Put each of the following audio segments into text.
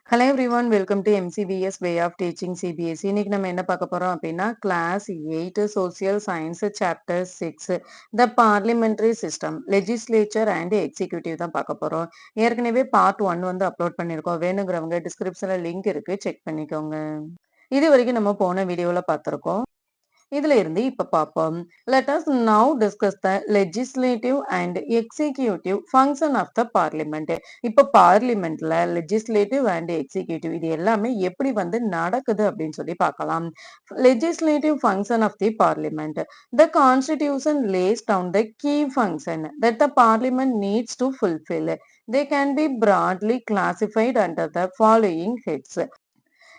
Hello everyone, welcome to MCPS way of teaching CBSE. இன்னைக்கு நம்ம என்ன பார்க்க போறோம் அப்படின்னா, class 8 social science chapter 6 the parliamentary system legislature and executive தான் பார்க்க போறோம். ஏற்கனவே பார்ட் 1 வந்து அப்லோட் பண்ணியிருக்கோம். வேணுங்கிறவங்க டிஸ்கிரிப்ஷன்ல லிங்க் இருக்கு, செக் பண்ணிக்கோங்க. இது வரைக்கும் நம்ம போன வீடியோல பார்த்திருக்கோம். இதுல இருந்து இப்ப பார்ப்போம். Let us now discuss the legislative and executive function of the parliament. இப்ப பார்லிமெண்ட்ல legislative and executive இது எல்லாமே எப்படி வந்து நடக்குது அப்படின்னு சொல்லி பார்க்கலாம். Legislative function of the parliament. The constitution lays down the key function that the parliament needs to fulfill. They can be broadly classified under the following heads.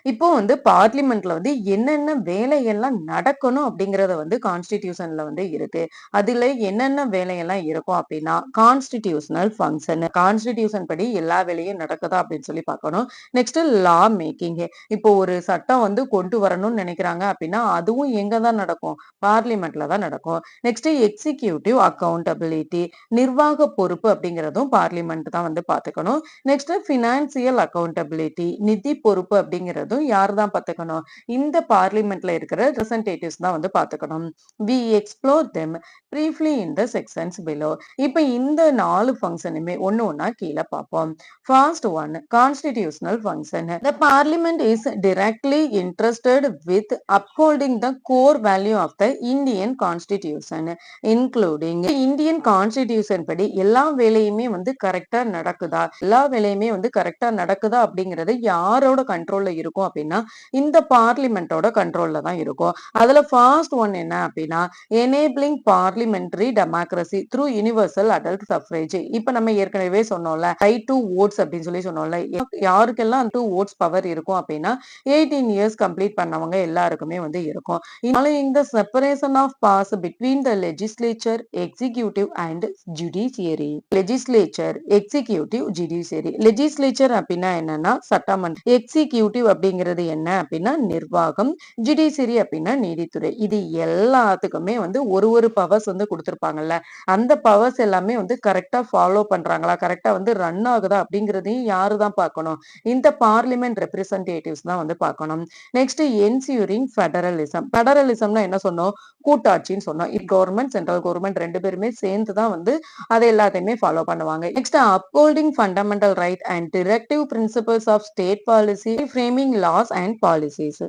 இப்போ வந்து பார்லிமெண்ட்ல வந்து என்னென்ன வேலையெல்லாம் நடக்கணும் அப்படிங்கறத வந்து கான்ஸ்டிடியூஷன்ல வந்து இருக்கு. அதுல என்னென்ன வேலையெல்லாம் இருக்கும் அப்படின்னா, கான்ஸ்டிடியூஷனல் ஃபங்க்ஷன். கான்ஸ்டிடியூஷன் படி எல்லா வேலையும் நடக்குதா அப்படின்னு சொல்லி பார்க்கணும். நெக்ஸ்ட் லா மேக்கிங். இப்போ ஒரு சட்டம் வந்து கொண்டு வரணும்னு நினைக்கிறாங்க அப்படின்னா அதுவும் எங்க தான் நடக்கும்? பார்லிமெண்ட்ல தான் நடக்கும். Next executive accountability. நிர்வாக பொறுப்பு அப்படிங்கறதும் பார்லிமெண்ட் தான் வந்து பாத்துக்கணும். Next financial accountability. நிதி பொறுப்பு அப்படிங்கிறது யார் தான் பாத்துக்கணும்? இந்த பார்லிமெண்ட்ல இருக்கிற ரெப்ரசன்டேட்டிவ்ஸ் தான் வந்து பாத்துக்கணும். We explore them briefly in the sections below. இப்ப இந்த 4 ஃபங்க்ஷனுமே ஒண்ணு ஒண்ணா கீழே பார்ப்போம். First one, constitutional function. The parliament is directly interested with upholding the core value of the Indian constitution, including Indian constitution படி எல்லா வேலையுமே வந்து கரெக்டா நடக்குதா, எல்லா வேலையுமே வந்து கரெக்டா நடக்குதா அப்படிங்கிறது யாரோட கண்ட்ரோல்ல இருக்கும் அப்படின்னா, இந்த பார்லிமெண்டோட கண்ட்ரோல்ல தான் இருக்கும். அதுல ஃபர்ஸ்ட் ஒன் என்ன அப்படின்னா, enabling parliamentary democracy through universal adult suffrage. இப்ப நம்ம ஏற்கனவே சொன்னோம்ல, ரைட் டு ஓட்ஸ் அப்படின்னு சொன்னோம்ல, யாருக்கெல்லாம் 2 ஓட்ஸ் பவர் இருக்கும் அப்படின்னா 18 இயர்ஸ் கம்ப்ளீட் பண்ணவங்க எல்லாருக்குமே வந்து இருக்கும். Following the separation of powers between the legislature, executive and judiciary. Legislature, executive, judiciary. Legislature அப்படின்னா என்னன்னா சட்டமன்றம். எக்ஸிகியூட்டிவ் அப்படிங்கிறது என்ன அப்படின்னா நிர்வாகம். ஜுடிஷியரி அப்படின்னா நீதித்துறை. இது எல்லாத்துக்குமே வந்து ஒரு பவர்ஸ் வந்து கொடுத்திருப்பாங்கல்ல, அந்த பவர்ஸ் எல்லாமே வந்து கரெக்டா ஃபாலோ பண்றாங்களா, கரெக்டா வந்து ரன் ஆகுதா அப்படிங்கிறதையும் யாரு தான் பார்க்கணும்? இந்த பார்லிமெண்ட் ரெப்ரசன்டேட்டிவ்ஸ் தான் வந்து பார்க்கணும். Next என்சூரிங் federalism. ஃபெடரலிசம்னா என்ன சொன்னோம்? கூட்டாட்சின்னு சொன்னோம். கவர்மெண்ட் சென்ட்ரல் கவர்மெண்ட் ரெண்டு பேருமே சேர்ந்து தான் வந்து அதை எல்லாத்தையுமே ஃபாலோ பண்ணுவாங்க. Next upholding fundamental right and directive principles of state policy, framing laws and policies.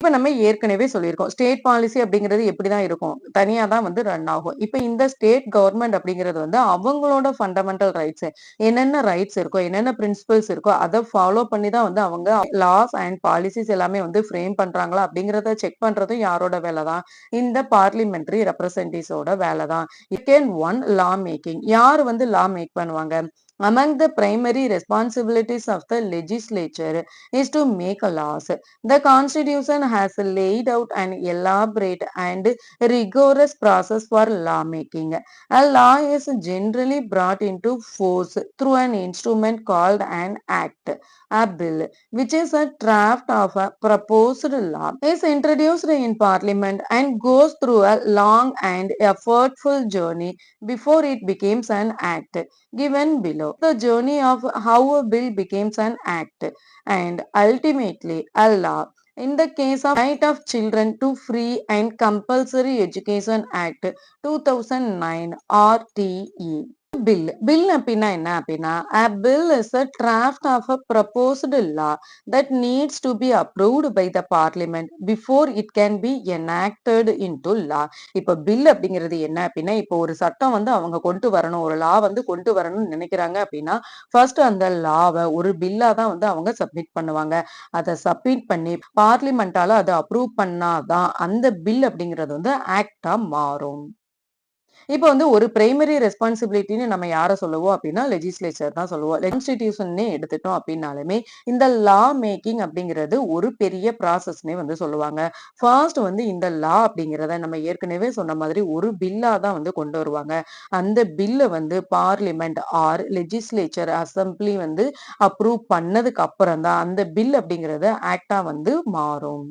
இப்ப நம்ம ஏற்கனவே சொல்லியிருக்கோம், ஸ்டேட் பாலிசி அப்படிங்கிறது எப்படிதான் இருக்கும்? தனியா தான் வந்து ரன் ஆகும். இப்ப இந்த ஸ்டேட் கவர்மெண்ட் அப்படிங்கிறது வந்து அவங்களோட ஃபண்டமெண்டல் ரைட்ஸ், என்னென்ன ரைட்ஸ் இருக்கோ, என்னென்ன பிரின்சிபல்ஸ் இருக்கோ அதை ஃபாலோ பண்ணி தான் வந்து அவங்க லாஸ் அண்ட் பாலிசிஸ் எல்லாமே வந்து ஃப்ரேம் பண்றாங்களா அப்படிங்கிறத செக் பண்றதும் யாரோட வேலை தான்? இந்த பார்லிமெண்டரி ரெப்ரசன்டேட்டிவ்ஸோட வேலை தான். செகண்ட் ஒன், லா மேக்கிங். யார் வந்து லா மேக் பண்ணுவாங்க? Among the primary responsibilities of the legislature is to make laws. The constitution has laid out an elaborate and rigorous process for lawmaking. A law is generally brought into force through an instrument called an act. A bill, which is a draft of a proposed law, is introduced in parliament and goes through a long and effortful journey before it becomes an act, given below. The journey of how a bill becomes an act and ultimately a law. In the case of Right of Children to Free and Compulsory Education Act 2009 RTE. Bill அப்படின்னா என்ன அப்படின்னா, a bill is a draft of a proposed law that needs to be approved by the parliament before it can be enacted into law. இப்ப bill அப்படிங்கிறது என்ன அப்படின்னா, இப்போ ஒரு சட்டம் வந்து அவங்க கொண்டு வரணும், ஒரு லா வந்து கொண்டு வரணும்னு நினைக்கிறாங்க அப்படின்னா ஃபர்ஸ்ட் அந்த லாவை ஒரு பில்லா தான் வந்து அவங்க சப்மிட் பண்ணுவாங்க. அதை சப்மிட் பண்ணி பார்லிமெண்டால அதை அப்ரூவ் பண்ணாதான் அந்த பில் அப்படிங்கிறது வந்து ஆக்டா மாறும். இப்போ வந்து ஒரு பிரைமரி ரெஸ்பான்சிபிலிட்டின்னு நம்ம யாரை சொல்லுவோம் அப்படின்னா லெஜிஸ்லேச்சர் தான் சொல்லுவோம். கான்ஸ்டிடியூஷன்னே எடுத்துட்டோம் அப்படின்னாலுமே இந்த லா மேக்கிங் அப்படிங்கிறது ஒரு பெரிய ப்ராசஸ்னே வந்து சொல்லுவாங்க. ஃபர்ஸ்ட் வந்து இந்த லா அப்படிங்கிறத நம்ம ஏற்கனவே சொன்ன மாதிரி ஒரு பில்லா தான் வந்து கொண்டு வருவாங்க. அந்த பில்லை வந்து பார்லிமெண்ட் ஆர் லெஜிஸ்லேச்சர் அசம்பிளி வந்து அப்ரூவ் பண்ணதுக்கு அப்புறம் தான் அந்த பில் அப்படிங்கிறது ஆக்டா வந்து மாறும்.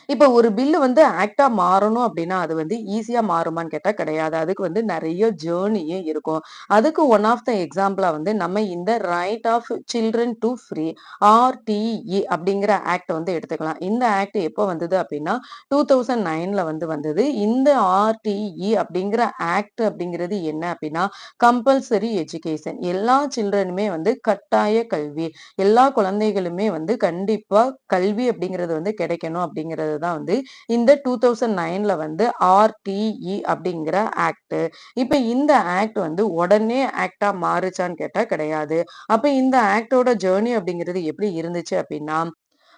இப்ப ஒரு பில் வந்து ஆக்ட்டா மாறணும் அப்டின்னா, அது வந்து ஈஸியா மாறுமான்னு கேட்டா கிடையாது. அதுக்கு வந்து நெறைய ஜர்னியே இருக்கும். அதுக்கு ஒன் ஆஃப் த எக்ஸாம்பிளா வந்து நம்ம இந்த right of children to free RTE அப்படிங்கிற ஆக்ட் வந்து எடுத்துக்கலாம். இந்த ஆக்ட் எப்போ வந்தது அப்டின்னா, 2009ல வந்து வந்தது. இந்த ஆர்டிஇ அப்படிங்கிற ஆக்ட் அப்படிங்கிறது என்ன அப்டின்னா, கம்பல்சரி எஜுகேஷன். எல்லா சில்ட்ரனுமே வந்து கட்டாய கல்வி. எல்லா குழந்தைகளுமே வந்து கண்டிப்பா கல்வி அப்படிங்கிறது வந்து கிடைக்கணும் அப்படிங்கிறது தான் வந்து இந்த 2009ல வந்து ஆர்டிஇ அப்படிங்கிற ஆக்ட். இப்ப இந்த ஆக்ட் வந்து உடனே ஆக்ட்டா மாறுச்சான்னு கேட்டா கிடையாது. அப்ப இந்த ஆக்ட்டோட ஜர்னி அப்படிங்கிறது எப்படி இருந்துச்சு அப்படின்னா,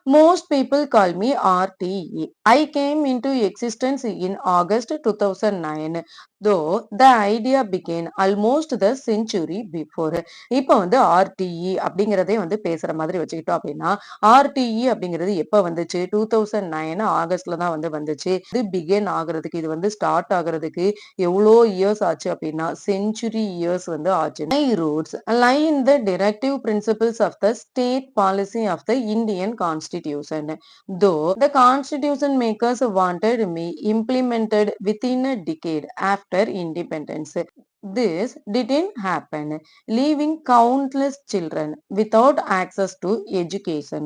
most people call me RTE. I came into existence in August 2009, though the idea began almost the century before. இப்போ வந்து RTE அப்படிங்கிறதே வந்து பேசுற மாதிரி வச்சுக்கிட்டோம் அப்படின்னா, RTE அப்படிங்கிறது எப்ப வந்துச்சு? 2009 ஆகஸ்ட்ல தான் வந்து வந்துச்சு. இது பிகின் ஆகுறதுக்கு, இது வந்து ஸ்டார்ட் ஆகுறதுக்கு எவ்வளோ இயர்ஸ் ஆச்சு அப்படின்னா, செஞ்சுரி இயர்ஸ் வந்து ஆச்சு. My roots lie in the directive principles of the state policy of the Indian Constitution. Though the Constitution makers wanted me implemented within a decade after independence, this didn't happen, leaving countless children without access to education.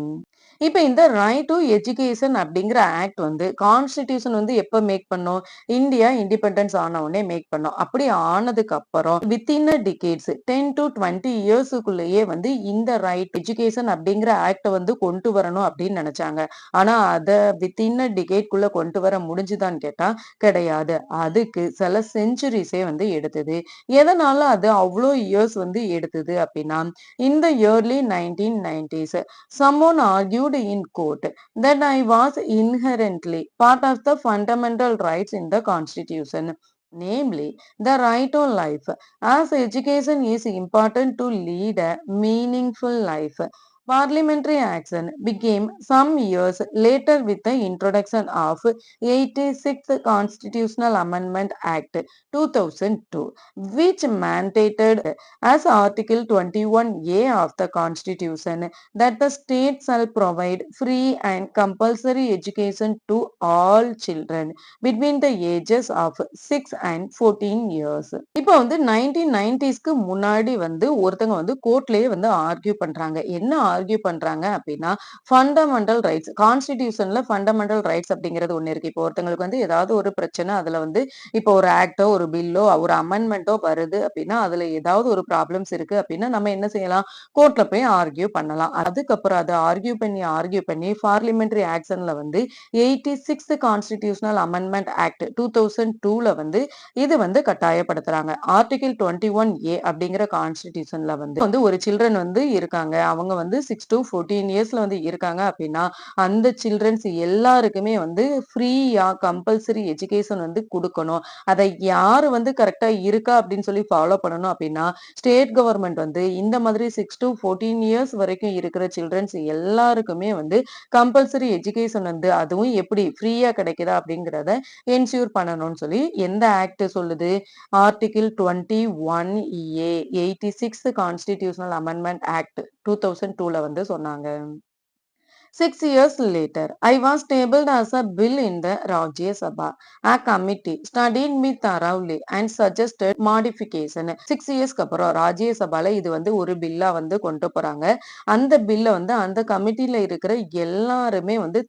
இப்ப இந்த right to education அப்படிங்கிற act வந்து constitution வந்து எப்ப make பண்ணோம்? India independence ஆன உடனே make பண்ணோம். அப்படி ஆனதுக்கு அப்புறம் வித்தின் அ டிகேட்ஸ் 10 to 20 இயர்ஸுக்குள்ளேயே வந்து இந்த ரைட் எஜுகேஷன் அப்படிங்கிற ஆக்ட வந்து கொண்டு வரணும் அப்படின்னு நினைச்சாங்க. ஆனா அத வித்தின் அ டிகேட்குள்ள கொண்டு வர முடிஞ்சுதான்னு கேட்டா கிடையாது. அதுக்கு சில செஞ்சுரிஸே வந்து எடுத்தது. எதனால அது அவ்வளோ இயர்ஸ் வந்து எடுத்தது அப்படின்னா, இந்த yearly 1990s someone argued in court that I was inherently part of the fundamental rights in the Constitution, namely the right to life, as education is important to lead a meaningful life. Parliamentary action became some years later with the introduction of 86th Constitutional Amendment Act 2002, which mandated as Article 21A of the Constitution that the state shall provide free and compulsory education to all children between the ages of 6 and 14 years. இப்போ வந்து 1990ஸ்க்கு முன்னாடி வந்து ஒருத்தங்க வந்து கோர்ட்லயே வந்து argue பண்றாங்க. என்ன argue பண்றாங்க அப்படின்னா, ஃபண்டமெண்டல் ரைட்ஸ் கான்ஸ்டிடியூஷன்ல ஃபண்டமெண்டல் ரைட்ஸ் அப்படிங்கிறது ஒண்ணு இருக்கு. இப்போ ஒருத்தங்களுக்கு வந்து ஏதாவது ஒரு பிரச்சனை அதுல வந்து இப்போ ஒரு ஆக்டோ, ஒரு பில்லோ, ஒரு அமெண்ட்மெண்ட்டோ வருது அப்படின்னா, அதுல ஏதாவது ஒரு ப்ராப்ளம்ஸ் இருக்கு அப்படின்னா, நம்ம என்ன செய்யலாம்? கோர்ட்ல போய் ஆர்கியூ பண்ணலாம். அதுக்கப்புறம் அத ஆர்கியூ பண்ணி பார்லிமெண்டரி ஆக்ஷன்ல வந்து 86th கான்ஸ்டிடியூஷனல் அமெண்ட்மெண்ட் ஆக்ட் 2002ல வந்து இது வந்து கட்டாயப்படுத்துறாங்க. ஆர்டிகிள் 21A அப்படிங்கிற கான்ஸ்டிடியூஷன்ல வந்து ஒரு சில்ட்ரன் வந்து இருக்காங்க. அவங்க வந்து 6 to 14 இயர்ஸ்ல வந்து இருக்காங்க அப்படின்னா, அந்த சில்ட்ரன்ஸ் எல்லாருக்குமே வந்து ஃப்ரீயா கம்பல்சரி எஜுகேஷன் வந்து குடுக்கணும். அதை யாரு வந்து கரெக்ட்டா இருக்கா அப்படின்னு சொல்லி ஃபாலோ பண்ணணும் அப்படின்னா, ஸ்டேட் கவர்மெண்ட் வந்து இந்த மாதிரி 6 to 14 இயர்ஸ் வரைக்கும் இருக்கிற சில்ட்ரன்ஸ் எல்லாருக்குமே வந்து கம்பல்சரி எஜுகேஷன் வந்து அதுவும் எப்படி ஃப்ரீயா கிடைக்குதா அப்படிங்கிறத என்ஷூர் பண்ணணும்னு சொல்லி எந்த ஆக்ட் சொல்லுது? Article 21A 86th constitutional amendment act 2002ல வந்து சொன்னாங்க. 6 years later, I was tabled as a bill in the Rajya Sabha. A committee studied me thoroughly and suggested modification. 6 இயர்ஸ்க்கு அப்புறம் ராஜ்ய சபால இது வந்து ஒரு பில்லா வந்து கொண்டு போறாங்க. அந்த பில்ல வந்து அந்த கமிட்டில இருக்கிற எல்லாருமே வந்து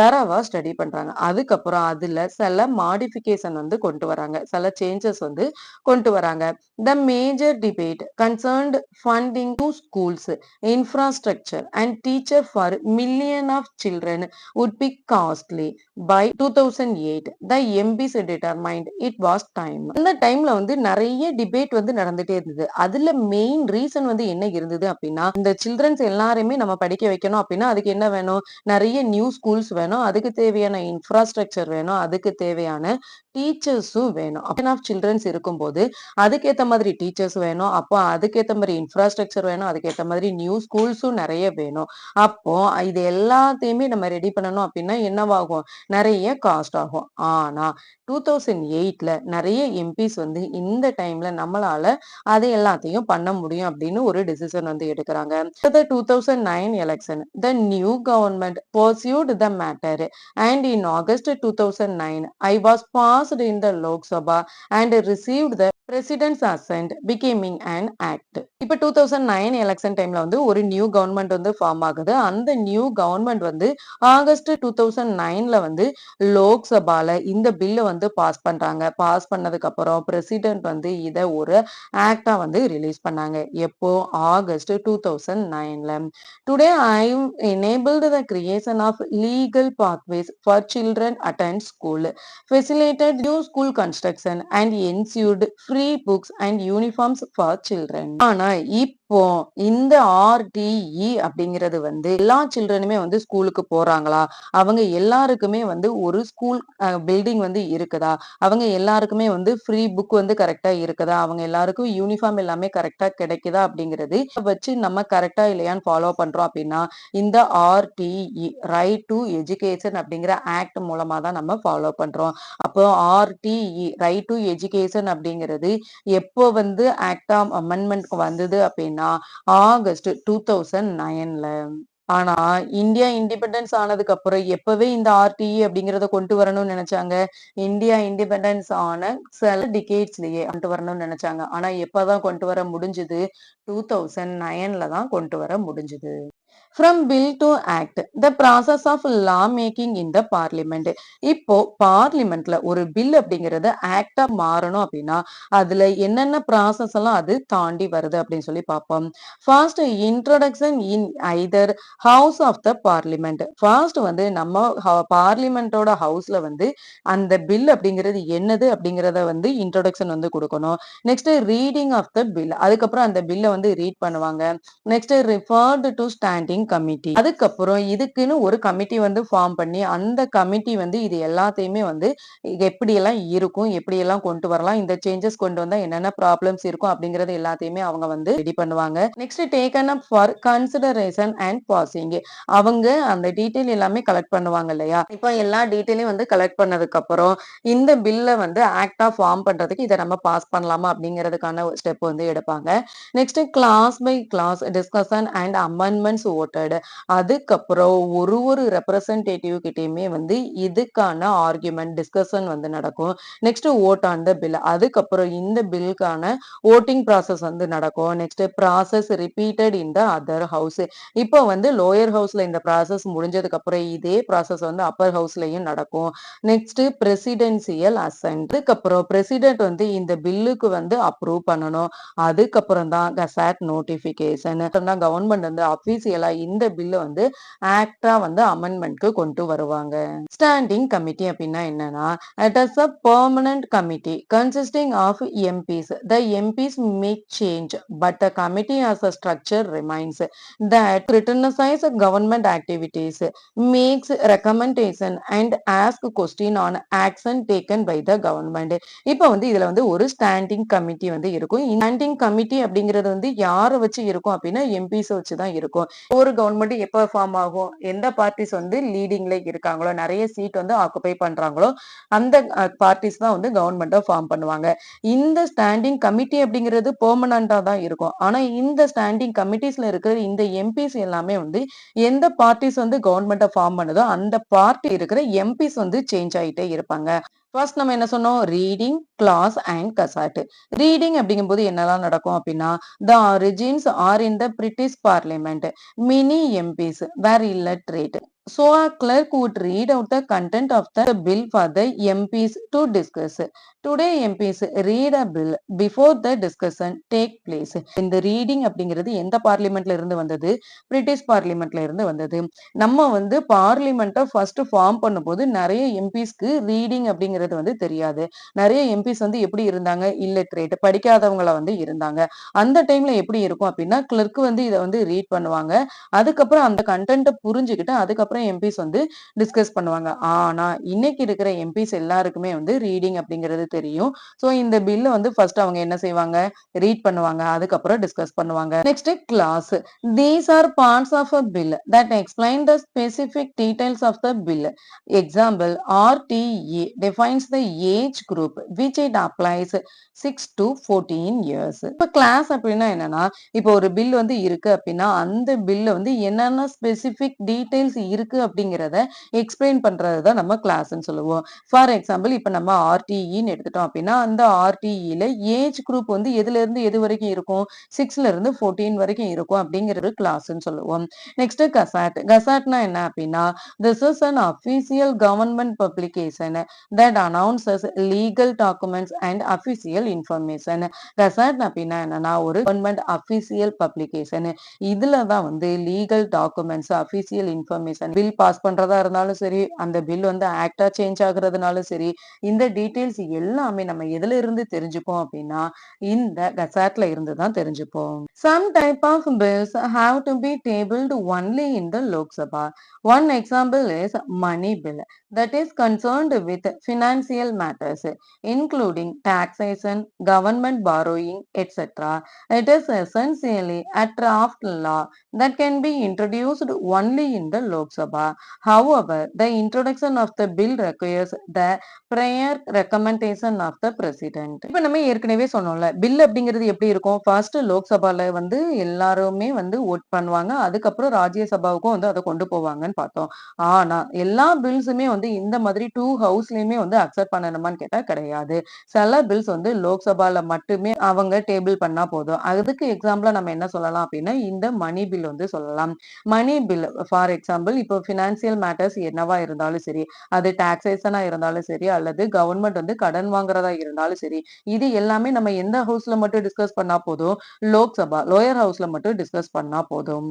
தரவா ஸ்டடி பண்றாங்க. அதுக்கப்புறம் அதுல சில மாடிஃபிகேஷன் வந்து கொண்டு வராங்க. சில சேஞ்சஸ் வந்து கொண்டு வராங்க. The major debate concerned funding to schools, infrastructure and teacher for million of children would be costly. By 2008, the MPs determined it was time. அந்த டைம்ல வந்து நிறைய டிபேட் வந்து நடந்துட்டே இருந்தது. அதுல மெயின் ரீசன் வந்து என்ன இருந்தது அப்படின்னா, இந்த சில்ட்ரன்ஸ் எல்லாருமே நம்ம படிக்க வைக்கணும் அப்படின்னா அதுக்கு என்ன வேணும்? நிறைய நியூ ஸ்கூல்ஸ் வேணும். அதுக்கு தேவையான இன்ஃப்ராஸ்ட்ரக்சர் வேணும். அதுக்கு தேவையான டீச்சர்ஸும் வேணும். ஆஃப் சில்ட்ரன்ஸ் இருக்கும்போது, அதுக்கேத்த மாதிரி டீச்சர்ஸ் வேணும். அப்போ அதுக்கேத்த மாரி இன்ஃப்ராஸ்ட்ரக்சர் வேணும். அதுக்கேத்த மாதிரி நியூ ஸ்கூல்ஸும் நெறைய வேணும். அப்போ இது எல்லாத்தையுமே நம்ம ரெடி பண்ணணும் அப்டின்னா என்னவாகும்? நெறைய காஸ்ட் ஆகும். ஆனா 2008ல நெறைய எம்பிஸ் வந்து இந்த டைம்ல நம்மளால அது எல்லாத்தையும் பண்ண முடியும் அப்டின்னு ஒரு டிசிஷன் வந்து எடுக்குறாங்க. The 2009 election, the new government pursued the matter and in August 2009, I was passed in the Lok Sabha and received the president's assent becoming an act. இப்ப 2009 எலெக்ஷன் டைம்ல வந்து ஒரு நியூ கவர்மெண்ட் வந்து ஃபார்ம் ஆகுது. அந்த new government வந்து August 2009ல வந்து லோக்சபால இந்த பில்ல வந்து பாஸ் பண்றாங்க. பாஸ் பண்ணதுக்கு அப்புறம் பிரசிடென்ட் வந்து இத ஒரு ஆக்டா வந்து ரிலீஸ் பண்ணாங்க. எப்போ? August 2009ல. Today, I enabled the creation of legal pathways for children attend school, facilitated new school construction, and ensured free books and uniforms for children. ஆனா இப்போ இந்த ஆர்டிஇ அப்படிங்கிறது வந்து எல்லா சில்ட்ரனுமே வந்து ஸ்கூலுக்கு போறாங்களா? அவங்க எல்லாருக்குமே வந்து ஒரு ஸ்கூல் பில்டிங் வந்து இருக்குதா? அவங்க எல்லாருக்குமே வந்து ஃப்ரீ புக் வந்து கரெக்ட்டா இருக்குதா? அவங்க எல்லாருக்கும் யூனிஃபார்ம் எல்லாமே கரெக்ட்டா கிடைக்குதா? அப்படிங்கிறது வச்சு நம்ம கரெக்ட்டா இல்லையான்னு ஃபாலோ பண்றோம் அப்படின்னா, இந்த ஆர்டிஇ ரைட் டு எஜுகேஷன் அப்படிங்கிற ஆக்ட் மூலமா தான் நம்ம ஃபாலோ பண்றோம். அப்போ ஆர்டிஇ ரைட் டு எஜுகேஷன் அப்படிங்கிறது எப்போ வந்து ஆக்ட் ஆஃப் அமெண்ட்மென்ட்க்கு வந்தது அப்படின்னா, ஆகஸ்ட் 2009ல. ஆனா, இந்தியா இண்டிபெண்டன்ஸ் ஆனதுக்கு அப்புறம் எப்பவே இந்த ஆர்டிஇ அப்படிங்கிறத கொண்டு வரணும்னு நெனச்சாங்க. இந்தியா இண்டிபெண்டன்ஸ் ஆன சில டிகேட்ஸ்லயே கொண்டு வரணும்னு நெனச்சாங்க. ஆனா எப்பதான் கொண்டு வர முடிஞ்சது? 2009ல தான் கொண்டு வர முடிஞ்சது. From bill to act, the process of law making in the parliament. இப்போ பார்லிமெண்ட்ல ஒரு பில் அப்படிங்கிறது ஆக்டா மாறணும் அப்படின்னா அதுல என்னென்ன ப்ராசஸ் எல்லாம் அது தாண்டி வருது அப்படின்னு சொல்லி பார்ப்போம். First introduction in either house of the parliament. First வந்து நம்ம பார்லிமெண்டோட ஹவுஸ்ல வந்து அந்த பில் அப்படிங்கிறது என்னது அப்படிங்கிறத வந்து இன்ட்ரோடக்ஷன் வந்து கொடுக்கணும். Next reading of the bill, அதுக்கப்புறம் அந்த பில்லை வந்து ரீட் பண்ணுவாங்க. Next referred to standing committee, அதுக்கப்புறம் இதுக்குன்னு ஒரு கமிட்டி வந்து ஃபார்ம் பண்ணி அந்த கமிட்டி வந்து இது எல்லாத்தையுமே வந்து எப்படி எல்லாம் இருக்கும், எப்படி எல்லாம் கொண்டு வரலாம், இந்த சேஞ்சஸ் கொண்டு வந்தா என்னென்ன ப்ராப்ளம்ஸ் இருக்கும் அப்படிங்கறது எல்லாத்தையுமே அவங்க வந்து ரெடி பண்ணுவாங்க. Next taken up for consideration and passing, அவங்க அந்த டீடைல் எல்லாமே கலெக்ட் பண்ணுவாங்க இல்லையா? இப்போ எல்லா டீடைலையும் வந்து கலெக்ட் பண்ணதுக்கு அப்புறம் இந்த பில்ல வந்து ஆக்டா ஃபார்ம் பண்றதுக்கு இதை நம்ம பாஸ் பண்ணலாமா அப்படிங்கிறதுக்கான ஸ்டெப் வந்து எடுப்பாங்க. Next clause by clause discussion and amendments voted, அதுக்கப்புறம் ஒரு ரெப்ரசன்டேட்டிவ் கிட்டயுமே வந்து இதுக்கான ஆர்குமெண்ட் டிஸ்கஷன் வந்து நடக்கும். Next vote on the bill, அதுக்கப்புறம் இந்த பில்லுக்கான ஓட்டிங் ப்ராசஸ் வந்து நடக்கும். Next process repeated in the other house, இப்போ வந்து லோயர் ஹவுஸ்ல இந்த ப்ராசஸ் முடிஞ்சதுக்கு அப்புறம் இதே ப்ராசஸ் வந்து அப்பர் ஹவுஸ்லயும் நடக்கும். நெக்ஸ்ட் பிரசிடென்சியல் அசென்ட், அதுக்கப்புறம் பிரசிடென்ட் வந்து இந்த பில்லுக்கு வந்து அப்ரூவ் பண்ணணும். அதுக்கப்புறம் தான் கசாட் நோட்டிபிகேஷன் தான் கவர்மெண்ட் வந்து அபிஷியலா இந்த பில்ல வந்து ஆக்டா வந்து அமெண்ட்மெண்ட்க்கு கொண்டு வருவாங்க. ஸ்டாண்டிங் கமிட்டி அப்படின்னா என்னன்னா, it is a permanent committee consisting of MPs. The MPs may change, but the committee as a structure remains. That scrutinizes government activities, makes recommendation and ask question on action taken by the government. இப்ப வந்து இதுல வந்து ஒரு standing committee வந்து இருக்கும். Standing committee அப்படிங்கிறது வந்து யாரை வச்சு இருக்கும் அப்படின்னா எம்பிஸ் வச்சுதான் இருக்கும். ஒரு கவர்மெண்ட் எப்ப ஃபார்ம் ஆகும், எந்த பார்ட்டிஸ் வந்து லீடிங்ல இருக்காங்களோ, நிறைய சீட் வந்து ஆக்குபை பண்றாங்களோ அந்த பார்ட்டிஸ் தான் வந்து கவர்மெண்ட்டை ஃபார்ம் பண்ணுவாங்க. இந்த ஸ்டாண்டிங் கமிட்டி அப்படிங்கிறது பெர்மனண்டா தான் இருக்கும். ஆனா இந்த ஸ்டாண்டிங் கமிட்டிஸ்ல இருக்கிற இந்த எம்பிஸ் எல்லாமே வந்து எந்த பார்ட்டிஸ் வந்து கவர்மெண்ட்டை ஃபார்ம் பண்ணுதோ அந்த பார்ட்டி இருக்கிற எம்பிஸ் வந்து சேஞ்ச் ஆயிட்டே இருப்பாங்க. ஃபர்ஸ்ட் நம்ம என்ன சொன்னோம்? ரீடிங், கிளாஸ் அண்ட் கசாட். ரீடிங் அப்படிங்கும்போது என்னெல்லாம் நடக்கும் அப்படின்னா, the origins are in the British parliament, many MPs were illiterate. So a clerk would read out the content of the bill for the MPs to discuss. Today MPs read a bill before the discussion take place. இந்த reading அப்படிங்கிறது எந்த பார்லிமெண்ட்ல இருந்து வந்தது? British பார்லிமெண்ட்ல இருந்து வந்தது. நம்ம வந்து பார்லிமெண்ட்டை ஃபர்ஸ்ட் ஃபார்ம் பண்ணும்போது நிறைய எம்பிஸ்க்கு ரீடிங் அப்படிங்கிறது வந்து தெரியாது. நிறைய எம்பிஸ் வந்து எப்படி இருந்தாங்க? இல்லிட்ரேட், படிக்காதவங்கள வந்து இருந்தாங்க. அந்த டைம்ல எப்படி இருக்கும் அப்படின்னா கிளர்க் வந்து இதை வந்து ரீட் பண்ணுவாங்க. அதுக்கப்புறம் அந்த கண்டென்ட்டை புரிஞ்சுக்கிட்டு அதுக்கப்புறம் அதுக்கப்புறம் எம்பிஸ் வந்து டிஸ்கஸ் பண்ணுவாங்க. ஆனா, இன்னைக்கு இருக்கிற எம்பிஸ் எல்லாருக்குமே வந்து ரீடிங் அப்படிங்கிறது தெரியும். ஸோ இந்த பில்ல வந்து ஃபர்ஸ்ட் அவங்க என்ன செய்வாங்க? ரீட் பண்ணுவாங்க. அதுக்கப்புறம் டிஸ்கஸ் பண்ணுவாங்க. Next clause. These are parts of a bill that explain the specific details of the bill. Example, RTE defines the age group which it applies 6 to 14 years. இப்ப கிளாஸ் அப்படின்னா என்னன்னா, இப்போ ஒரு பில் வந்து இருக்கு அப்படின்னா, அந்த பில்ல வந்து என்னென்ன ஸ்பெசிபிக் டீடைல்ஸ் இருக்கு அப்படிங்கிறத எக்ஸ்பிளைன் பண்றது தான் நம்ம கிளாஸ்ன்னு சொல்லுவோம். ஃபார் எக்ஸாம்பிள் இப்ப நம்ம ஆர்டிஇன்னு எடுத்துட்டோம் அப்படின்னா, அந்த ஆர்டிஇல ஏஜ் குரூப் வந்து எதுல இருந்து எது வரைக்கும் இருக்கும்? 6ல இருந்து 14 வரைக்கும் இருக்கும் அப்படிங்கிறது கிளாஸ்ன்னு சொல்லுவோம். நெக்ஸ்ட் கசாட். கசாட்னா என்ன அப்படின்னா, this is an official government publication that announces legal documents and official information. Gazette அப்படின்னா என்னன்னா ஒரு கவர்மெண்ட் அஃபிஷியல் பப்ளிகேஷன். இதுல தான் வந்து legal documents, official information, bill pass பண்றதா இருந்தாலும் சரி, அந்த பில் வந்து ஆக்டா சேஞ்ச் ஆகுறதுனாலும் சரி, இந்த டீடைல்ஸ் எல்லாமே நம்ம எதுல இருந்து தெரிஞ்சுப்போம் அப்படின்னா, இந்த கசாட்ல இருந்து தான் தெரிஞ்சுப்போம். Some type of bills have to be tabled only in the Lok Sabha. One example is money bill that is concerned with financial matters, including taxation, government borrowing, etc. It is essentially a draft law that can be introduced only in the Lok Sabha. However, the introduction of the bill requires the prior recommendation of the president. இப்ப நம்ம ஏற்கனவே சொன்னோம்ல, bill அப்படிங்கிறது எப்படி இருக்கும்? First லோக்சபால வந்து எல்லாருமே வந்து ஓட் பண்ணுவாங்க. அதுக்கப்புறம் ராஜ்யசபாவுக்கும் வந்து அத கொண்டு போவாங்கன்னு பார்த்தோம். ஆனா, எல்லா பில்ஸுமே வந்து இந்த மாதிரி 2 ஹவுஸ்லயுமே வந்து அக்செப்ட் பண்ணணுமான்னு கேட்டா கிடையாது. சில பில்ஸ் வந்து லோக்சபால மட்டுமே அவங்க டேபிள் பண்ணா போதும். அதுக்கு எக்ஸாம்பிளா நம்ம என்ன சொல்லலாம் அப்படின்னா, இந்த மணி பில் வந்து சொல்லலாம். மணி பில் ஃபார் எக்ஸாம்பிள் இப்போ ஃபினான்சியல் மேட்டர்ஸ் என்னவா இருந்தாலும் சரி, அது டாக்ஸேஷனா இருந்தாலும் சரி, அல்லது கவர்மெண்ட் வந்து கடன் வாங்குறதா இருந்தாலும் சரி, இது எல்லாமே நம்ம எந்த ஹவுஸ்ல மட்டும் டிஸ்கஸ் பண்ணா போதும்? லோக்சபா, லோயர் ஹவுஸ்ல மட்டும் டிஸ்கஸ் பண்ணா போதும்.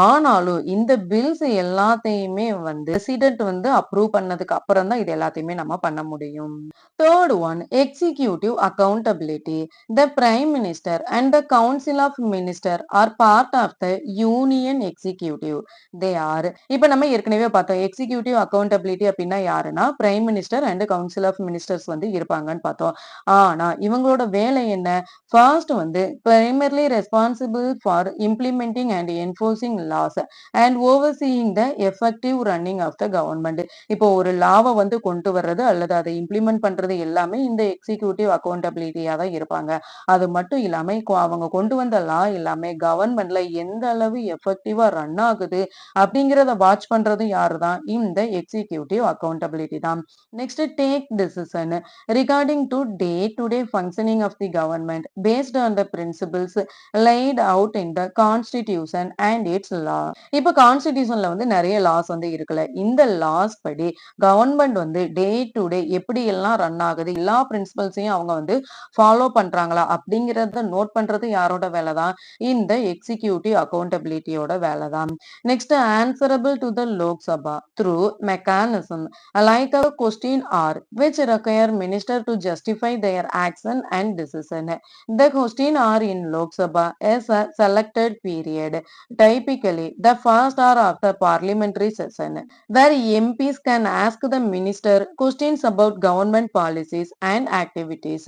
ஆனாலும் இந்த பில்ஸ் எல்லாத்தையுமே வந்து பிரசிடென்ட் வந்து அப்ரூவ் பண்ணதுக்கு அப்புறம் தான் இது எல்லாத்தையுமே நம்ம பண்ண முடியும். Third one, executive accountability. The Prime Minister and the Council of Minister are part of the Union Executive. They are இப்ப நம்ம ஏற்கனவே பார்த்தோம் எக்ஸிகியூட்டிவ் அக்கௌண்டபிலிட்டி அப்படின்னா யாருன்னா prime minister and council of ministers வந்து இருப்பாங்கன்னு பார்த்தோம். ஆனா இவங்களோட வேலை என்ன? ஃபர்ஸ்ட் வந்து primarily responsible for implementing and enforcing laws and overseeing the effective running of the government. இப்போ ஒரு லாவை வந்து கொண்டு வர்றது அல்லது அதை இம்ப்ளிமெண்ட் பண்றது எல்லாமே இந்த எக்ஸிகியூட்டிவ் அக்கௌண்டபிலிட்டியா தான் இருப்பாங்க. அது மட்டும் இல்லாம அவங்க கொண்டு வந்த லா எல்லாமே கவர்மெண்ட்ல எந்த அளவு எஃபெக்டிவா ரன் ஆகுது அப்படிங்கிறத வாட்ச் பண்றது யாருதான்? இந்த எக்ஸிகியூட்டிவ் அக்கௌண்டபிலிட்டி தான். Next take decision regarding to day-to-day functioning of the government based on the principles laid out in the constitution and its law. இப்ப கான்ஸ்டிடியூஷன்ல வந்து நிறைய லாஸ் வந்து இருக்குல்ல. இந்த லாஸ் படி கவர்மெண்ட் வந்து டே டு டே எப்படி எல்லாம் ரன் ஆகுது, எல்லா பிரின்சிபல்ஸையும் அவங்க வந்து ஃபாலோ பண்றாங்களா அப்படிங்கறத நோட் பண்றது யாரோட வேலை தான்? இந்த எக்ஸிகியூட்டிவ் அக்கௌண்டபிலிட்டியோட வேலை தான். Next answerable to the Lok Sabha through mechanism like a question R which require minister to justify their action and decision. The question R in Lok Sabha is a selected period, typically the first hour of the parliamentary session, where MPs can ask the minister questions about government policies and activities.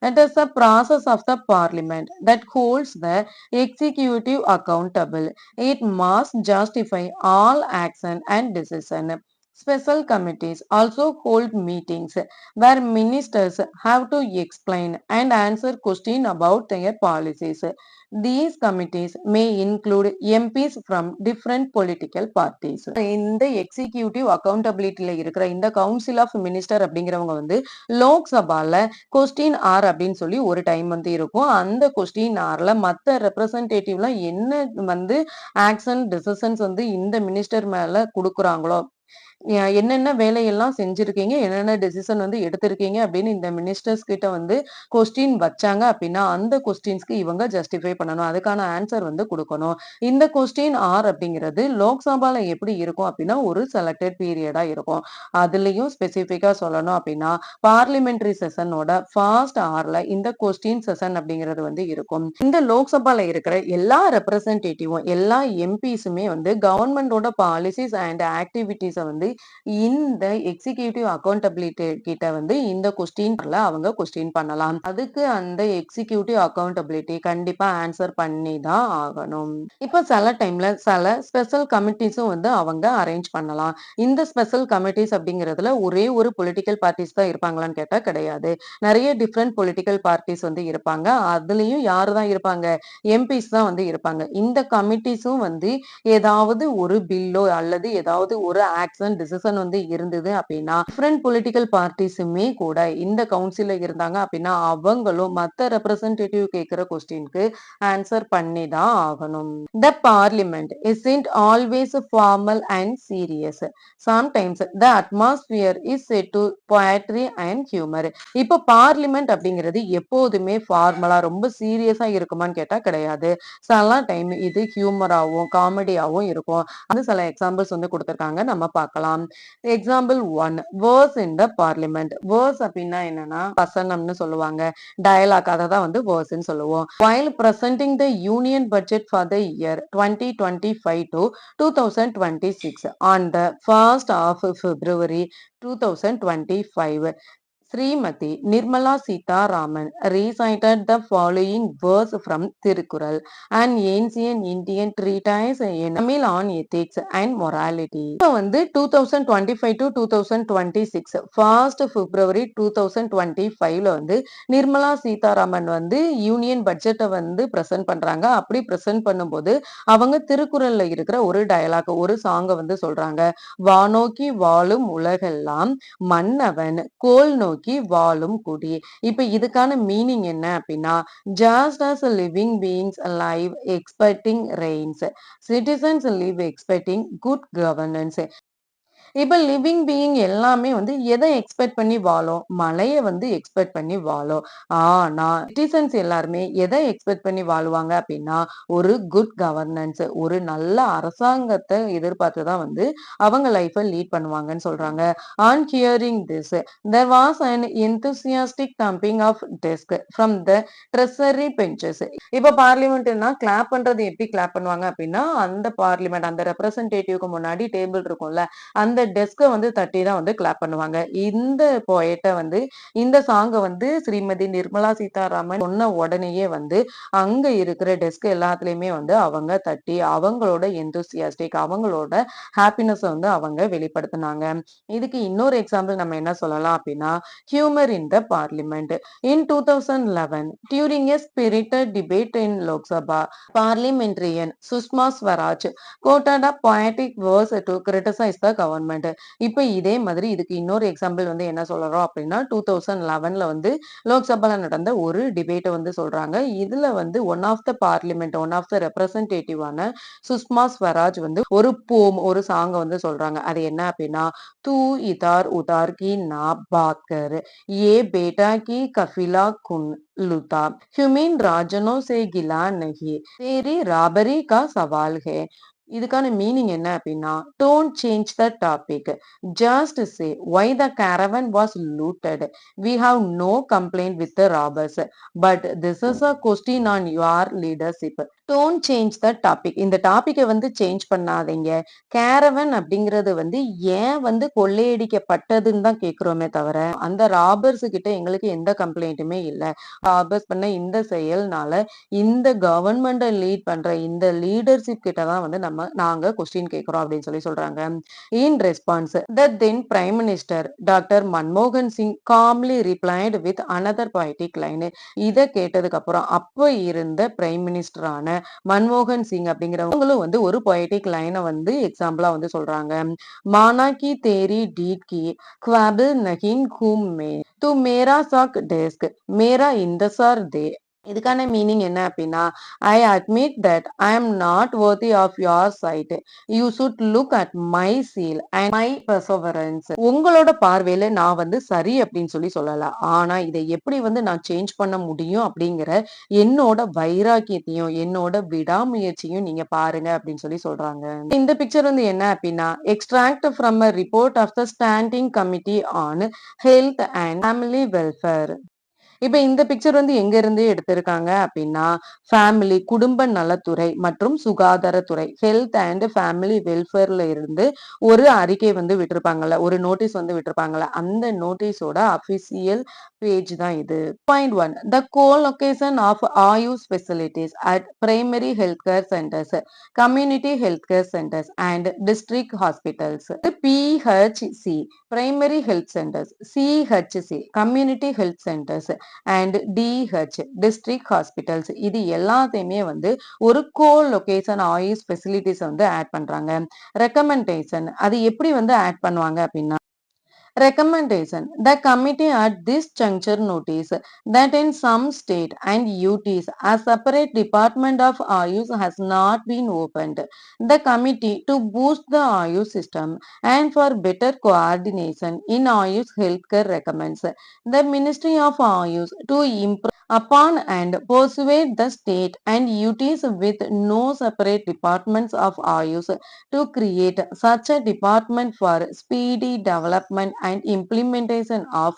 It is a process of the parliament that holds the executive accountable. It must justify all action and decision. Special committees also hold meetings where ministers have to explain and answer questions about their policies. These committees may include MPs from different political parties. இந்த executive அக்கௌண்டபிலிட்டியில இருக்கிற இந்த council of minister அப்படிங்கிறவங்க வந்து லோக்சபால question or அப்படின்னு சொல்லி ஒரு time வந்து இருக்கும். அந்த கொஸ்டின் ஆர்ல மத்த ரெப்ரசன்டேட்டிவ்ல என்ன வந்து ஆக்ஷன் டிசிஷன்ஸ் வந்து இந்த மினிஸ்டர் மேல கொடுக்குறாங்களோ என்னென்ன வேலையெல்லாம் செஞ்சிருக்கீங்க? என்னென்ன டெசிஷன் வந்து எடுத்திருக்கீங்க? அப்படின்னு இந்த மினிஸ்டர்ஸ் கிட்ட வந்து கொஸ்டின் வச்சாங்க அப்படின்னா, அந்த கொஸ்டின்ஸ்க்கு இவங்க ஜஸ்டிஃபை பண்ணணும். அதுக்கான ஆன்சர் வந்து குடுக்கணும். இந்த கொஸ்டின் ஆர் அப்படிங்கிறது லோக்சபால எப்படி இருக்கும் அப்படின்னா, ஒரு செலக்டட் பீரியடா இருக்கும். அதுலயும் ஸ்பெசிஃபிக்கா சொல்லணும் அப்படின்னா, பார்லிமென்டரி செஷனோட ஃபர்ஸ்ட் ஹார்ல இந்த கொஸ்டின் செஷன் அப்படிங்கிறது வந்து இருக்கும். இந்த லோக்சபால இருக்கிற எல்லா ரெப்ரசன்டேட்டிவும், எல்லா எம்பிஸுமே வந்து கவர்மெண்டோட பாலிசிஸ் அண்ட் ஆக்டிவிட்டீஸ வந்து இந்த எக்ஸிகியூட்டிவ் அக்கவுண்டபிலிட்டி கிட்ட வந்து இந்த கொஸ்டின்ல அவங்க கொஸ்டின் பண்ணலாம். அதுக்கு அந்த எக்ஸிகியூட்டிவ் அக்கவுண்டபிலிட்டி கண்டிப்பா ஆன்சர் பண்ணி தான் ஆகணும். இப்ப சில டைம்ல சில ஸ்பெஷல் கமிட்டீஸும் வந்து அவங்க அரேஞ்ச் பண்ணலாம். இந்த ஸ்பெஷல் கமிட்டீஸ் அப்படிங்கிறதுல ஒரே ஒரு பொலிட்டிக்கல் பார்ட்டிஸ் தான் இருப்பாங்களான்னு கேட்டா கிடையாது. நெறைய டிஃபரெண்ட் பொலிட்டிக்கல் பார்ட்டிஸ் வந்து இருப்பாங்க. அதுலயும் யாரு தான் இருப்பாங்க? எம்பிஸ் தான் வந்து இருப்பாங்க. இந்த கமிட்டீஸும் வந்து ஏதாவது ஒரு பில்லோ அல்லது ஏதாவது ஒரு ஆக்ஷன் டிசிஷன் வந்து இருந்தது அப்படின்னா, டிஃபரெண்ட் பொலிட்டிக்கல் பார்ட்டிஸுமே கூட இந்த கவுன்சில்ல இருந்தாங்க அப்படின்னா, அவங்களும் மத்த ரெப்ரசன்டேட்டிவ் கேட்கிற கொஸ்டின்க்கு ஆன்சர் பண்ணி தான் ஆகணும். The parliament isn't always formal and serious. Sometimes the atmosphere is set to poetry and humor. இப்போ பார்லிமெண்ட் அப்படிங்கிறது எப்போதுமே ஃபார்மலா ரொம்ப சீரியஸா இருக்குமான்னு கேட்டா கிடையாது. சில டைம் இது ஹியூமராவும் காமெடியாவும் இருக்கும். அது சில எக்ஸாம்பிள்ஸ் வந்து கொடுத்திருக்காங்க, நம்ம பார்க்கலாம். Example 1 verse in the parliament. Verse அப்படின்னா என்னன்னா வசனம்னு சொல்லுவாங்க. டயலாக் அதை தான் வந்து வேர்ஸ்ன்னு சொல்லுவோம். While presenting the union budget for the year 2025 to 2026 on the 1st of February 2025, Srimati Nirmala Sitharaman recited the following verse from Tirukkural, an ancient Indian treatise in Tamil on ethics and morality. இப்போ வந்து 2025 to 2026 1st February 2025ல வந்து நிர்மலா சீதாராமன் வந்து union பட்ஜெட்டை வந்து present பண்றாங்க. அப்படி present பண்ணும்போது அவங்க திருக்குறள்ல இருக்கிற ஒரு டயலாக், ஒரு சாங்க வந்து சொல்றாங்க. வானோக்கி வாழும் உலகெல்லாம் மன்னவன் கோல் நோக்கி வாழும் குடி. இப்ப இதுக்கான மீனிங் என்ன அப்படின்னா, just as living beings alive expecting rains, citizens live expecting good governance. இப்ப லிவிங் பீயிங் எல்லாமே வந்து எதை எக்ஸ்பெக்ட் பண்ணி வாழும்? மழைய வந்து எக்ஸ்பெக்ட் பண்ணி வாழும். ஆனா சிட்டிசன்ஸ் எல்லாருமே எதை எக்ஸ்பெக்ட் பண்ணி வாழுவாங்க அப்படின்னா, ஒரு குட் கவர்னன்ஸ், ஒரு நல்ல அரசாங்கத்தை எதிர்பார்த்து தான் வந்து அவங்க லைஃப லீட் பண்ணுவாங்கன்னு சொல்றாங்க. On hearing this, there was an enthusiastic thumping of desk from the treasury benches. இப்ப பார்லிமெண்ட்னா கிளாப் பண்றது எப்படி கிளாப் பண்ணுவாங்க அப்படின்னா, அந்த பார்லிமெண்ட் அந்த ரெப்ரசன்டேட்டிவ்க்கு முன்னாடி டேபிள் இருக்கும்ல, அந்த டெஸ்க வந்து தட்டி தான் வந்து கிளாப் பண்ணுவாங்க. இந்த போயட்ட வந்து இந்த சாங்க வந்து ஸ்ரீமதி நிர்மலா சீதாராமன் சொன்ன உடனேயே வந்து அங்க இருக்கிற டெஸ்க் எல்லாத்துலயுமே வந்து அவங்க தட்டி அவங்களோட எந்தூசியாஸ்டிக் அவங்களோட ஹாப்பினஸ் வந்து அவங்க வெளிப்படுத்தினாங்க. இதுக்கு இன்னொரு எக்ஸாம்பிள் நம்ம என்ன சொல்லலாம் அப்படின்னா, humour in the parliament. In 2011, during a spirited debate in Lok Sabha, parliamentarian Sushma Swaraj quoted a poetic verse to criticize the government. இப்ப இதே மாதிரி இதுக்கு இன்னொரு எக்ஸாம்பிள் வந்து என்ன சொல்றோம் அப்படின்னா, 2011ல வந்து லோக்சபால நடந்த ஒரு டிபேட்டை வந்து சொல்றாங்க. இதுல வந்து ஒன் ஆஃப் த ரெப்ரசன்டேட்டிவான சுஷ்மா ஸ்வராஜ் வந்து ஒரு போம் ஒரு சாங்க வந்து சொல்றாங்க. அது என்ன அப்படின்னா, தூ இதார் உதார் கி நா பாத் கர், ये बेटा की कफिला कुन लुता, ह्यूमिन राजनों से गिला नहीं, तेरी राबरी का सवाल है. இதுக்கான மீனிங் என்ன அப்படின்னா, don't change the topic, just say why the caravan was looted, we have no complaint with the robbers, but this is a question on your leadership. Don't change the topic, இந்த டாபிக்கை வந்து change பண்ணாதீங்க. Caravan அப்படிங்கிறது வந்து ஏன் வந்து கொள்ளையடிக்கப்பட்டதுன்னு தான் கேட்கிறோமே தவிர, அந்த ராபர்ஸ் கிட்ட எங்களுக்கு எந்த கம்ப்ளைண்ட்டுமே இல்லை. ராபர்ஸ் பண்ண இந்த செயல்னால இந்த கவர்மெண்ட்டை லீட் பண்ற இந்த லீடர்ஷிப் கிட்ட தான் வந்து நாங்க கொஸ்டின் கேட்கிறோம் அப்படின்னு சொல்லி சொல்றாங்க. In response the then prime minister doctor மன்மோகன் Singh calmly replied with another poetic line. இதை கேட்டதுக்கு அப்புறம் அப்ப இருந்த பிரைம் மினிஸ்டரான மன்மோகன் சிங் அப்படிங்கிறவங்களும் வந்து ஒரு பொய்டிக் லைனை வந்து எக்ஸாம்பிளா வந்து சொல்றாங்க. மானா கி தேரி டீட் கி ख्वाब नहीं घूम में तू मेरा साक डेस्क मेरा इंतजार दे இதுக்கான மீனிங் என்ன அப்படின்னா, I admit that I am not worthy of your sight. You should look at my seal and my perseverance. உங்களோட பார்வையில நான் வந்து சரி அப்படின்னு சொல்லல. ஆனா இதை எப்படி வந்து நான் சேஞ்ச் பண்ண முடியும் அப்படிங்கிற என்னோட வைராக்கியத்தையும் என்னோட விடாமுயற்சியும் நீங்க பாருங்க அப்படின்னு சொல்றாங்க. இந்த பிக்சர் வந்து என்ன அப்படின்னா, extract from a report of the standing committee on health and family welfare. இப்ப இந்த பிக்சர் வந்து எங்க இருந்து எடுத்திருக்காங்க அப்படின்னா, ஃபேமிலி குடும்ப நலத்துறை மற்றும் சுகாதாரத்துறை ஹெல்த் அண்ட் ஃபேமிலி வெல்ஃபேர்ல இருந்து ஒரு அறிக்கை வந்து விட்டிருப்பாங்கல்ல, ஒரு நோட்டீஸ் வந்து விட்டிருப்பாங்கல்ல, அந்த நோட்டீஸோட அபிஷியல் பேஜ் தான் இது. Point 1 the co-location of AYUSH facilities at primary healthcare centers, community healthcare centers and district hospitals. PHC primary health centers, CHC community health centers and DH district hospitals இது எல்லாத்தையுமே வந்து ஒரு கோ லொகேஷன் ஆயுஷ் ஃபெசிலிட்டிஸ் வந்து add பண்றாங்க. Recommendation அது எப்படி வந்து add பண்ணுவாங்க அப்படின்னா, recommendation. The committee at this juncture notice that in some state and UTs a separate department of Ayush has not been opened. The committee to boost the Ayush system and for better coordination in Ayush healthcare recommends the Ministry of Ayush to improve upon and persuade the state and UTs with no separate departments of Ayush to create such a department for speedy development and implementation of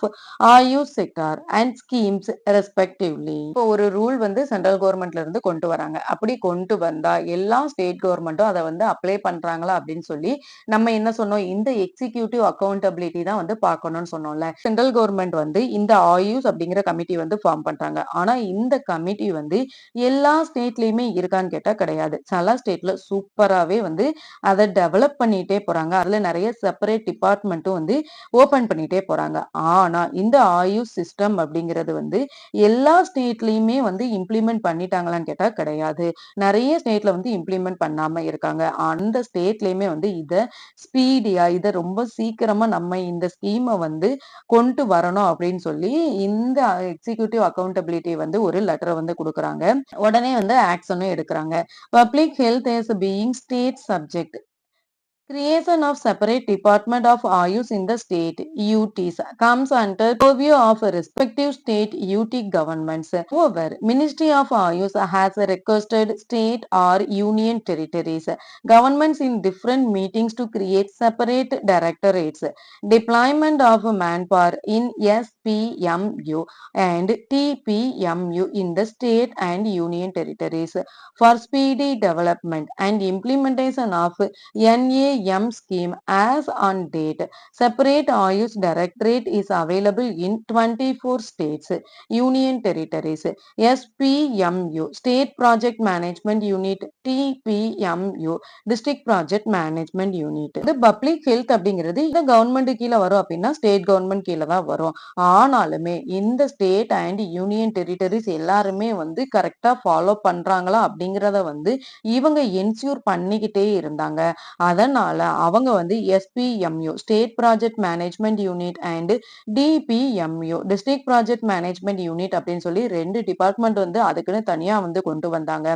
AYUSH sector and schemes respectively. இப்போ ஒரு rule வந்து central கவர்மெண்ட்ல இருந்து கொண்டு வராங்க. அப்படி கொண்டு வந்தா எல்லா ஸ்டேட் கவர்மெண்ட்டும் அதை வந்து அப்ளை பண்றாங்களா அப்படின்னு சொல்லி நம்ம என்ன சொன்னோம், இந்த எக்ஸிகியூட்டிவ் அக்கௌண்டபிலிட்டி தான் வந்து பார்க்கணும்னு சொன்னோம்ல. சென்ட்ரல் கவர்மெண்ட் வந்து இந்த ஆயுஷ் அப்படிங்கிற கமிட்டி வந்து ஃபார்ம் பண்றாங்க. ஆனா இந்த கமிட்டி வந்து எல்லா ஸ்டேட்லயுமே இருக்கான்னு கேட்டா கிடையாது. சில ஸ்டேட்ல சூப்பராவே வந்து அதை டெவலப் பண்ணிட்டே போறாங்க. அதுல நிறைய செப்பரேட் டிபார்ட்மெண்ட்டும் வந்து ஓபன் பண்ணிட்டே போறாங்க. ஆனா இந்த ஆயுஷ் சிஸ்டம் அப்படிங்கிறது வந்து எல்லா ஸ்டேட்லயுமே வந்து இம்ப்ளிமெண்ட் பண்ணிட்டாங்களான்னு கேட்டா கிடையாது. நிறைய ஸ்டேட்ல வந்து இம்ப்ளிமெண்ட் பண்ணாம இருக்காங்க. அந்த ஸ்டேட்லயுமே வந்து இத ஸ்பீடியா இத ரொம்ப சீக்கிரமா நம்ம இந்த ஸ்கீமை வந்து கொண்டு வரணும் அப்படின்னு சொல்லி இந்த எக்ஸிகியூட்டிவ் அக்கௌண்டபிலிட்டி வந்து ஒரு லெட்டரை வந்து கொடுக்குறாங்க. உடனே வந்து ஆக்ஷனும் எடுக்கிறாங்க. Public health is being state subject. Creation of separate department of Ayush in the state UTs comes under purview of respective state UT governments. However, Ministry of Ayush has requested state or union territories governments in different meetings to create separate directorates, deployment of manpower in SPMU and TPMU in the state and union territories for speedy development and implementation of NAM scheme as on date. Separate Ayush Directorate is available in 24 states, union territories, SPMU, State Project Management Unit, TPMU, District Project Management Unit. இது public health அப்படிங்கிறது இந்த government கீழே வரும் அப்படின்னா state government கீழே தான் வரும். ஆனாலுமே இந்த ஸ்டேட் அண்ட் யூனியன் டெரிட்டரிஸ் எல்லாருமே வந்து கரெக்டா ஃபாலோ பண்றாங்களா அப்படிங்கிறத வந்து இவங்க என்ஷூர் பண்ணிக்கிட்டே இருந்தாங்க. அதனால அவங்க வந்து SPMU state project management unit and DPMU district project management unit அப்படின்னு சொல்லி 2 டிபார்ட்மெண்ட் வந்து அதுக்குன்னு தனியா வந்து கொண்டு வந்தாங்க.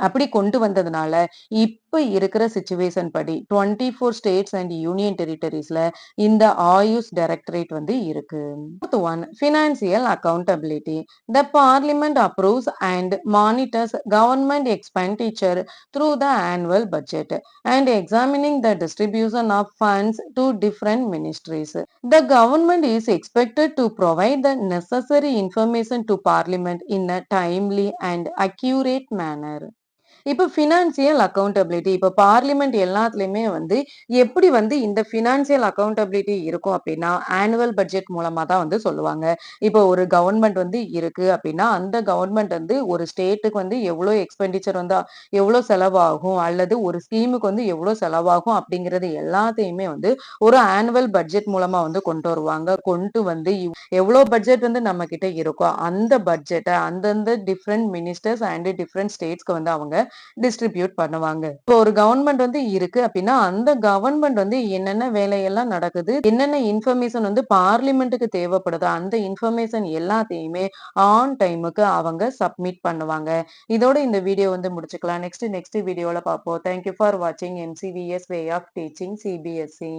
அப்படி கொண்டு வந்ததுனால இப்ப இருக்கிற சிச்சுவேஷன் படி 24 ஸ்டேட்ஸ் அண்ட் யூனியன் டெரிட்டரிஸ்ல இந்த ஆயுஷ் டைரக்டரேட் வந்து இருக்கு. Fourth one, financial accountability. The parliament approves and monitors government expenditure through the annual budget and examining the distribution of funds to different ministries. The government is expected to provide the necessary information to parliament in a timely and accurate manner. இப்ப financial accountability இப்ப parliament எல்லாத்துலயுமே வந்து எப்படி வந்து இந்த financial accountability இருக்கும் அப்படின்னா annual budget மூலமா தான் வந்து சொல்லுவாங்க. இப்போ ஒரு கவர்மெண்ட் வந்து இருக்கு அப்படின்னா அந்த கவர்மெண்ட் வந்து ஒரு ஸ்டேட்டுக்கு வந்து எவ்வளவு எக்ஸ்பெண்டிச்சர் வந்து எவ்வளவு செலவாகும் அல்லது ஒரு ஸ்கீமுக்கு வந்து எவ்வளவு செலவாகும் அப்படிங்கிறது எல்லாத்தையுமே வந்து ஒரு ஆனுவல் பட்ஜெட் மூலமா வந்து கொண்டு வருவாங்க. கொண்டு வந்து எவ்வளவு பட்ஜெட் வந்து நம்ம கிட்ட இருக்கோ அந்த பட்ஜெட்டை அந்தந்த டிஃப்ரெண்ட் மினிஸ்டர்ஸ் அண்ட் டிஃப்ரெண்ட் ஸ்டேட்ஸ்க்கு வந்து அவங்க டிஸ்ட்ரிபியூட் பண்ணுவாங்க. இப்போ ஒரு கவர்ன்மெண்ட் வந்து இருக்கு அப்படின்னா, அந்த கவர்ன்மெண்ட் வந்து என்னென்ன வேலையெல்லாம் நடக்குது, என்னென்ன இன்ஃபர்மேஷன் வந்து பார்லிமென்ட்க்கு தேவைப்படுதோ, அந்த இன்ஃபர்மேஷன் எல்லாத்தையுமே ஆன் டைமுக்கு அவங்க சப்மிட் பண்ணுவாங்க. இதோட இந்த வீடியோ வந்து முடிச்சுக்கலாம். நெக்ஸ்ட் வீடியோல பார்ப்போம். தேங்க் யூ ஃபார் வாட்சிங் எம்சிவிஎஸ் வே ஆஃப் டீச்சிங் சிபிஎஸ்இ.